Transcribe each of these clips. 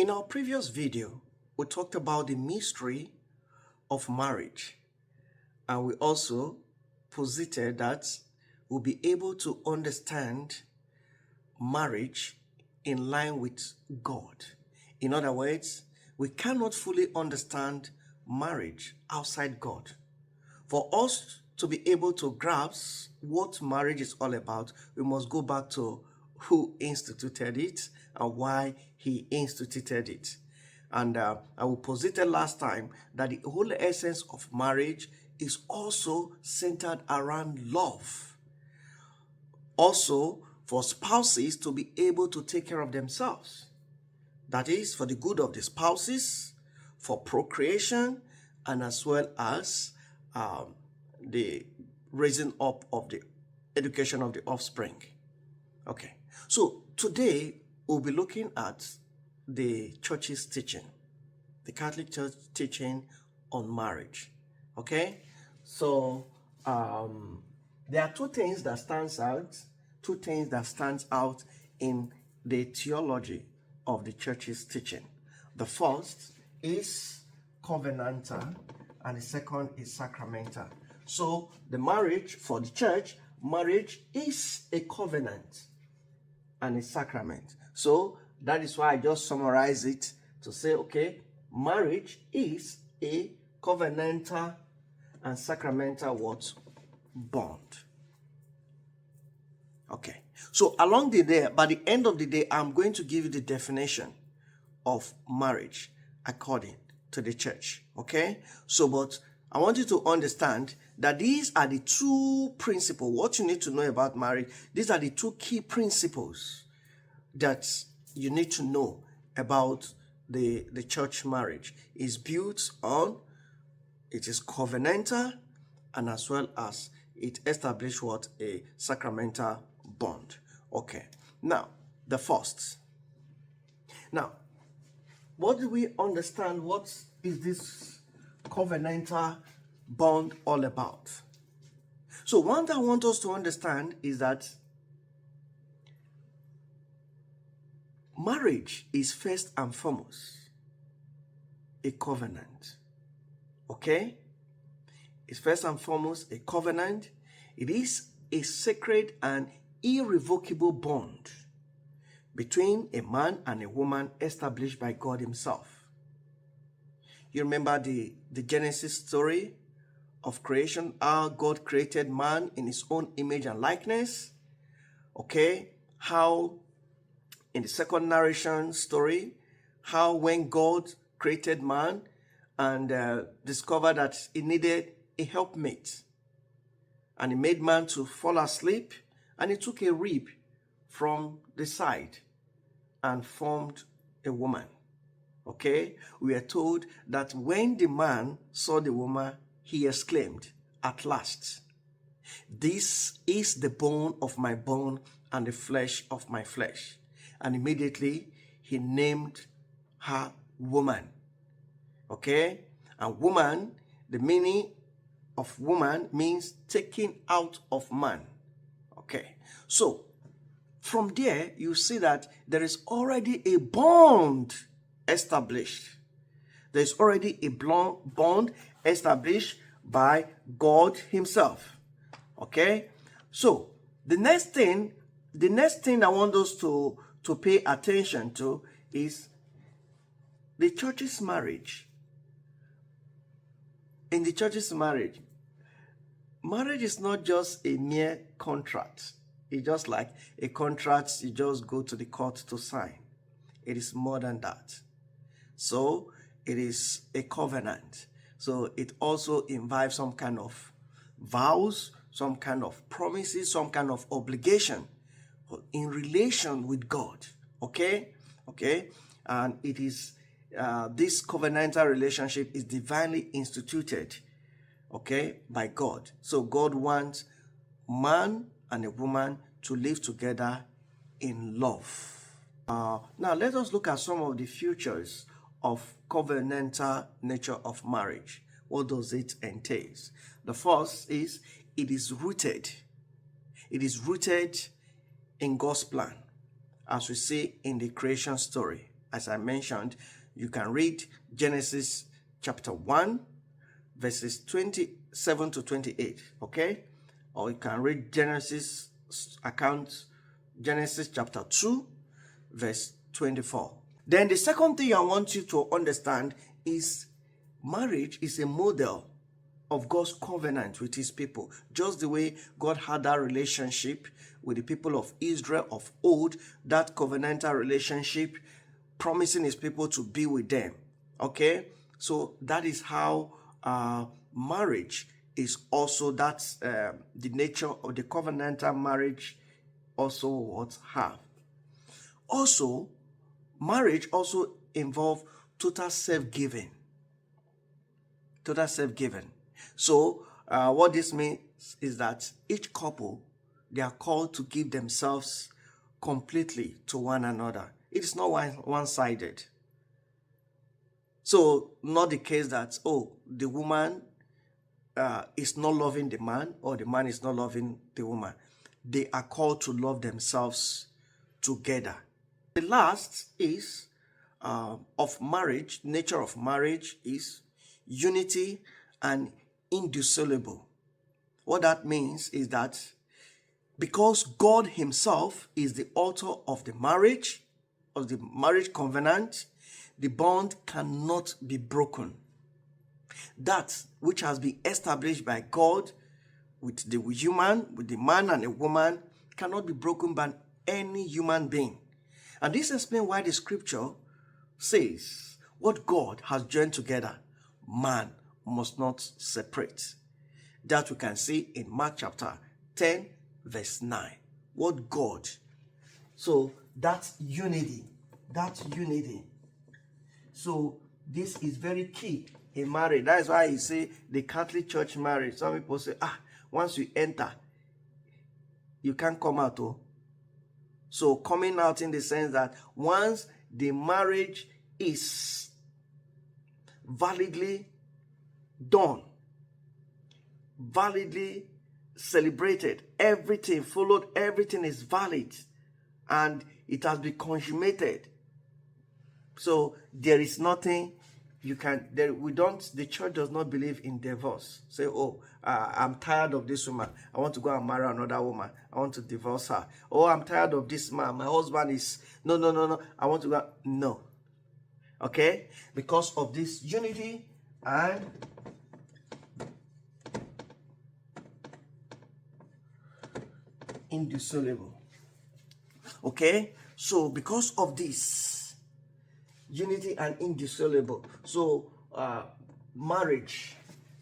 In our previous video, we talked about the mystery of marriage, and we also posited that we'll be able to understand marriage in line with God. In other words, we cannot fully understand marriage outside God. For us to be able to grasp what marriage is all about, we must go back to who instituted it and why he instituted it. And I will posited last time that the whole essence of marriage is also centered around love. Also, for spouses to be able to take care of themselves. That is, for the good of the spouses, for procreation, and as well as the raising up of the education of the offspring. Okay, so today we'll be looking at the church's teaching, the Catholic Church teaching on marriage. Okay, so there are two things that stands out in the theology of the church's teaching. The first is covenantal and the second is sacramental. So the marriage for the church, marriage is a covenant and a sacrament. So that is why I just summarize it to say, okay, marriage is a covenantal and sacramental what? Bond. Okay, so along the day, by the end of the day, I'm going to give you the definition of marriage according to the church. Okay, so but I want you to understand that these are the two principles. What you need to know about marriage, these are the two key principles that you need to know about the church marriage. Is built on, it is covenantal, and as well as it establishes what? A sacramental bond. Okay, now the first. Now, what do we understand? What is this covenantal bond all about? So one thing I want us to understand is that marriage is first and foremost a covenant. Okay? It's first and foremost a covenant. It is a sacred and irrevocable bond between a man and a woman established by God himself. You remember the Genesis story of creation, how God created man in his own image and likeness. Okay, how in the second narration story, how when God created man and discovered that he needed a helpmate, and he made man to fall asleep, and he took a rib from the side and formed a woman. Okay, we are told that when the man saw the woman, he exclaimed, "At last, this is the bone of my bone and the flesh of my flesh." And immediately he named her woman. Okay, and woman, the meaning of woman means taken out of man. Okay, so from there you see that there is already a bond established. There is already a bond established by God himself. Okay, so the next thing I want us to pay attention to is the church's marriage. In the church's marriage is not just a mere contract. It's just like a contract you just go to the court to sign. It is more than that. So it is a covenant. So it also involves some kind of vows, some kind of promises, some kind of obligation in relation with God. Okay? And it is this covenantal relationship is divinely instituted, okay, by God. So God wants man and a woman to live together in love. Now let us look at some of the features of covenantal nature of marriage. What does it entail? The first is it is rooted in God's plan, as we see in the creation story. as I mentioned, you can read Genesis chapter 1, verses 27 to 28, okay? Or you can read Genesis chapter 2, verse 24. Then the second thing I want you to understand is marriage is a model of God's covenant with his people. Just the way God had that relationship with the people of Israel of old, that covenantal relationship, promising his people to be with them. Okay? So that is how marriage is also, that's the nature of the covenantal marriage also what have. Also, marriage also involves total self-giving. Total self-giving. So what this means is that each couple, they are called to give themselves completely to one another. It is not one-sided. So not the case that, the woman is not loving the man or the man is not loving the woman. They are called to love themselves together. The last is of marriage, nature of marriage is unity and indissoluble. What that means is that because God himself is the author of the marriage covenant, the bond cannot be broken. That which has been established by God with the man and a woman, cannot be broken by any human being. And this explains why the scripture says, what God has joined together, man must not separate. That we can see in Mark chapter 10, verse 9. What God. So that's unity. So this is very key in marriage. That is why you see the Catholic Church marriage. Some people say, once you enter, you can't come out. So coming out in the sense that once the marriage is validly done, validly celebrated, everything followed, everything is valid, and it has been consummated. So there is nothing you can, the church does not believe in divorce. Say, I'm tired of this woman, I want to go and marry another woman, I want to divorce her. I'm tired of this man, my husband is, no, I want to go, no. Okay? Because of this unity and indissoluble. Okay? So because of this unity and indissoluble, so marriage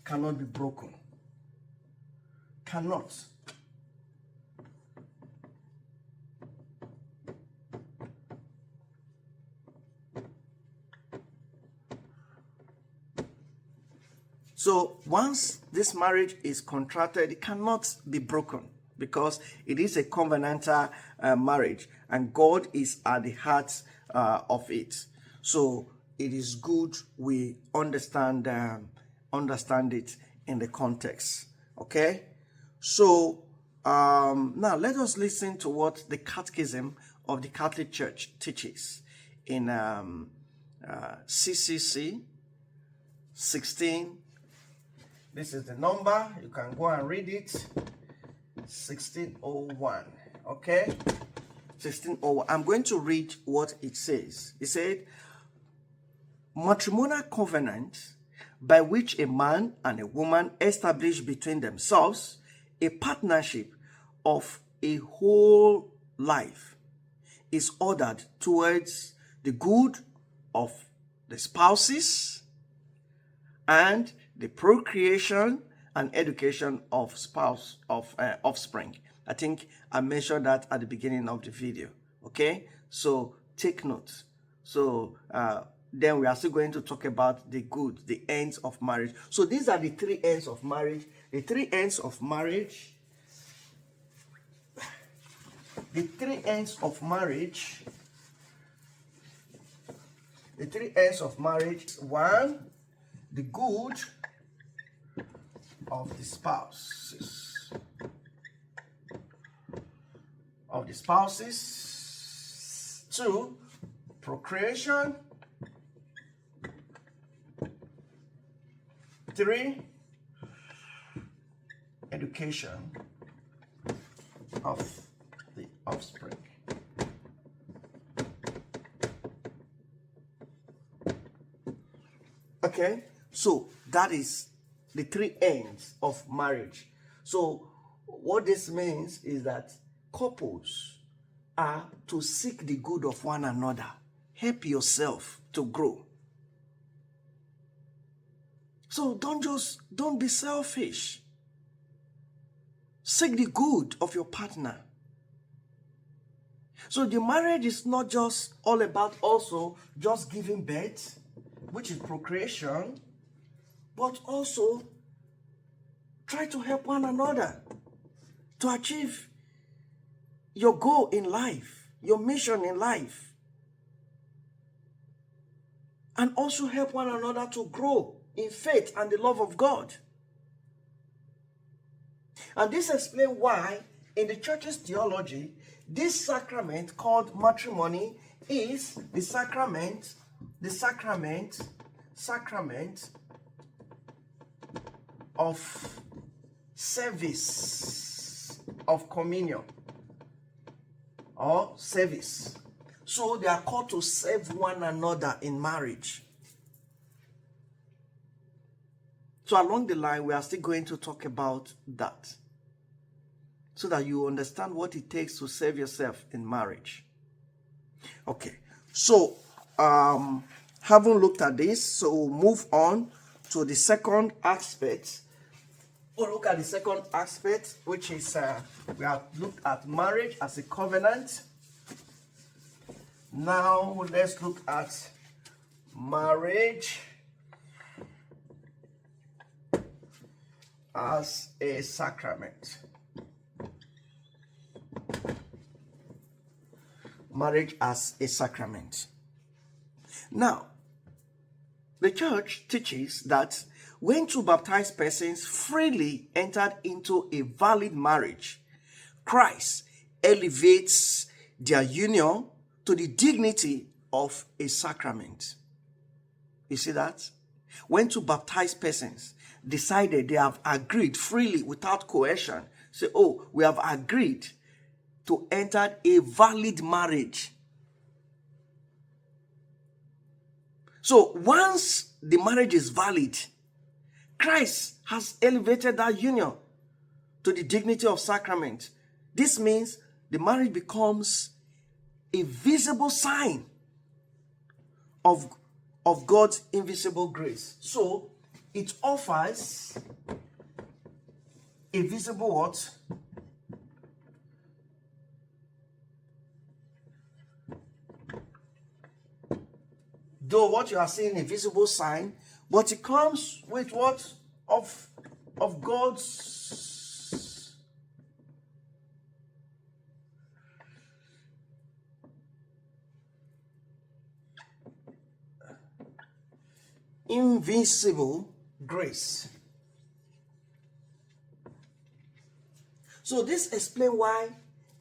cannot be broken. Cannot. So once this marriage is contracted, it cannot be broken because it is a covenantal marriage and God is at the heart of it. So it is good we understand it in the context. Okay? So now let us listen to what the Catechism of the Catholic Church teaches in CCC 16. This is the number. You can go and read it. 1601. Okay? 1601. I'm going to read what it says. It said, matrimonial covenant by which a man and a woman establish between themselves a partnership of a whole life is ordered towards the good of the spouses and the procreation and education of offspring. I think I mentioned that at the beginning of the video. Okay, so take note. So then we are still going to talk about the good, the ends of marriage. So these are the three ends of marriage. The three ends of marriage. The three ends of marriage. The three ends of marriage. One, the good of the spouses. Two, procreation. 3, education of the offspring. Okay, so that is the 3 ends of marriage. So what this means is that couples are to seek the good of one another. Help yourself to grow. So don't be selfish. Seek the good of your partner. So the marriage is not just all about also just giving birth, which is procreation, but also try to help one another to achieve your goal in life, your mission in life, and also help one another to grow in faith and the love of God. And this explains why in the church's theology, this sacrament called matrimony is the sacrament of service of communion or service. So they are called to serve one another in marriage. So along the line, we are still going to talk about that so that you understand what it takes to serve yourself in marriage. Okay, so having looked at this, so we'll move on to the second aspect. We'll look at the second aspect, which is we have looked at marriage as a covenant. Now let's look at marriage as a sacrament. Marriage as a sacrament. Now, the church teaches that when 2 baptized persons freely entered into a valid marriage, Christ elevates their union to the dignity of a sacrament. You see that? When 2 baptized persons decided, they have agreed freely without coercion, say, oh, we have agreed to enter a valid marriage. So once the marriage is valid, Christ has elevated that union to the dignity of sacrament. This means the marriage becomes a visible sign of God's invisible grace. So it offers a visible what? Though what you are seeing a visible sign, but it comes with what? Of God's invisible grace. So this explains why,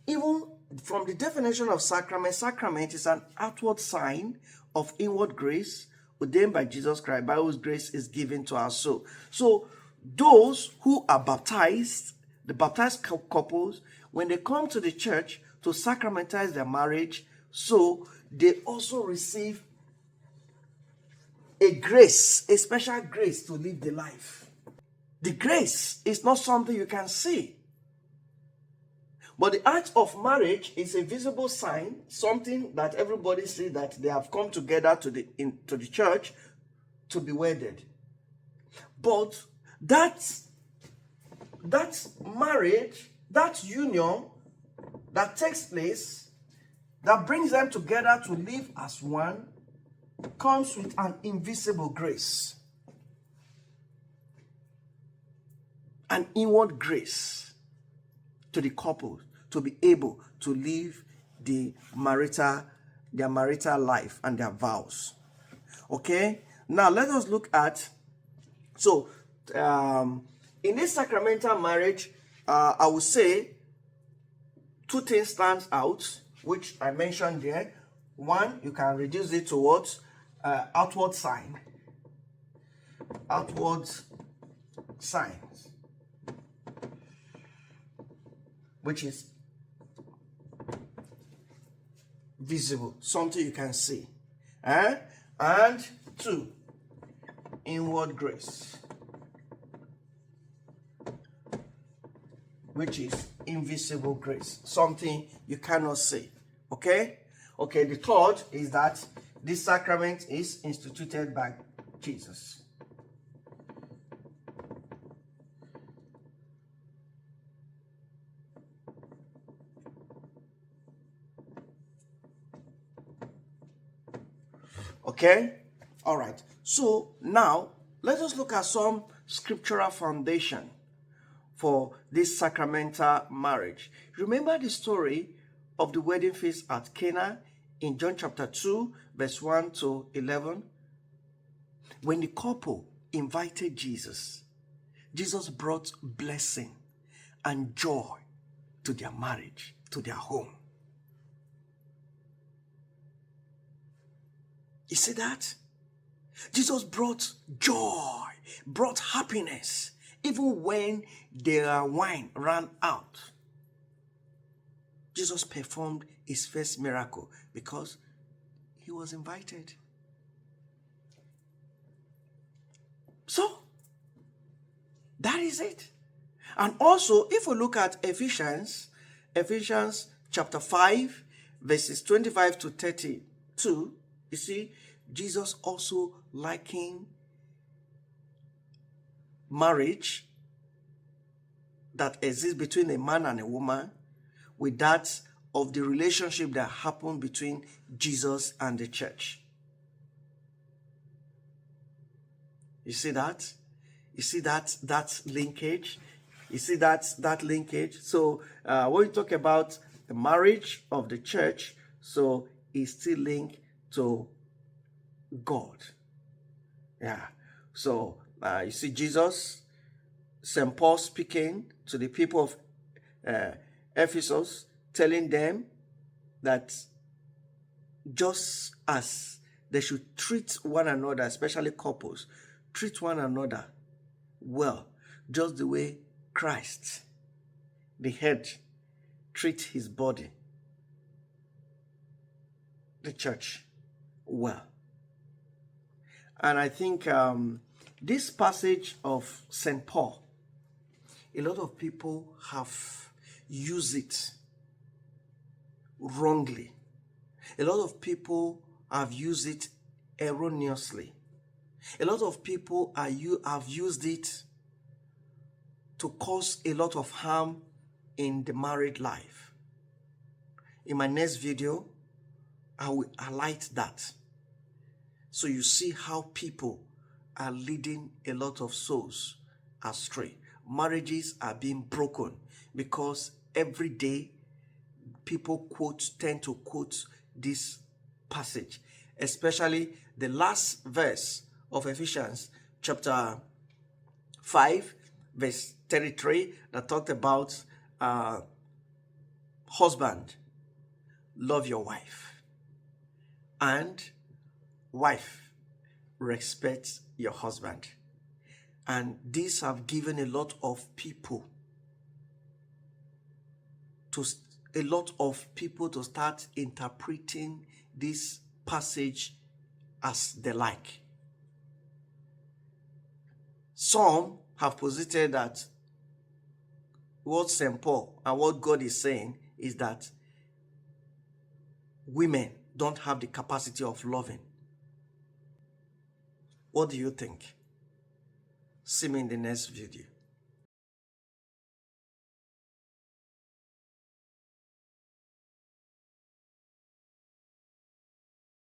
even from the definition of sacrament, sacrament is an outward sign of inward grace ordained by Jesus Christ, by whose grace is given to our soul. So those who are baptized, the baptized couples, when they come to the church to sacramentize their marriage, so they also receive a grace, a special grace to live the life. The grace is not something you can see. But the act of marriage is a visible sign, something that everybody sees, that they have come together to the church to be wedded. But that marriage, that union that takes place, that brings them together to live as one, comes with an invisible grace. An inward grace to the couple to be able to live their marital life and their vows. Okay, now let us look at, so in this sacramental marriage, I would say 2 things stands out, which I mentioned there. One, you can reduce it to what? Outward sign. Outward signs, which is visible, something you can see. And two, inward grace, which is invisible grace, something you cannot see. Okay? Okay, the third is that this sacrament is instituted by Jesus. Okay? All right. So now let us look at some scriptural foundation for this sacramental marriage. Remember the story of the wedding feast at Cana in John chapter 2, verse 1 to 11? When the couple invited Jesus, Jesus brought blessing and joy to their marriage, to their home. You see that? Jesus brought joy, brought happiness, even when their wine ran out. Jesus performed his first miracle because he was invited. So, that is it. And also, if we look at Ephesians chapter 5, verses 25 to 32, you see, Jesus also likened marriage that exists between a man and a woman with that of the relationship that happened between Jesus and the church. You see that? You see that linkage? You see that linkage? So when we talk about the marriage of the church, so it's still linked to God. Yeah. So you see Jesus, St. Paul speaking to the people of Ephesus, telling them that just as they should treat one another, especially couples, treat one another well, just the way Christ, the head, treats his body, the church, well. And I think this passage of St. Paul, a lot of people have used it wrongly. A lot of people have used it erroneously. A lot of people have used it to cause a lot of harm in the married life. In my next video, I will highlight that. So you see how people are leading a lot of souls astray. Marriages are being broken because every day people tend to quote this passage, especially the last verse of Ephesians chapter 5, verse 33, that talked about husband, love your wife, and wife, respect your husband. And these have given a lot of people to start interpreting this passage as they like. Some have posited that what St. Paul and what God is saying is that women don't have the capacity of loving. What do you think? See me in the next video.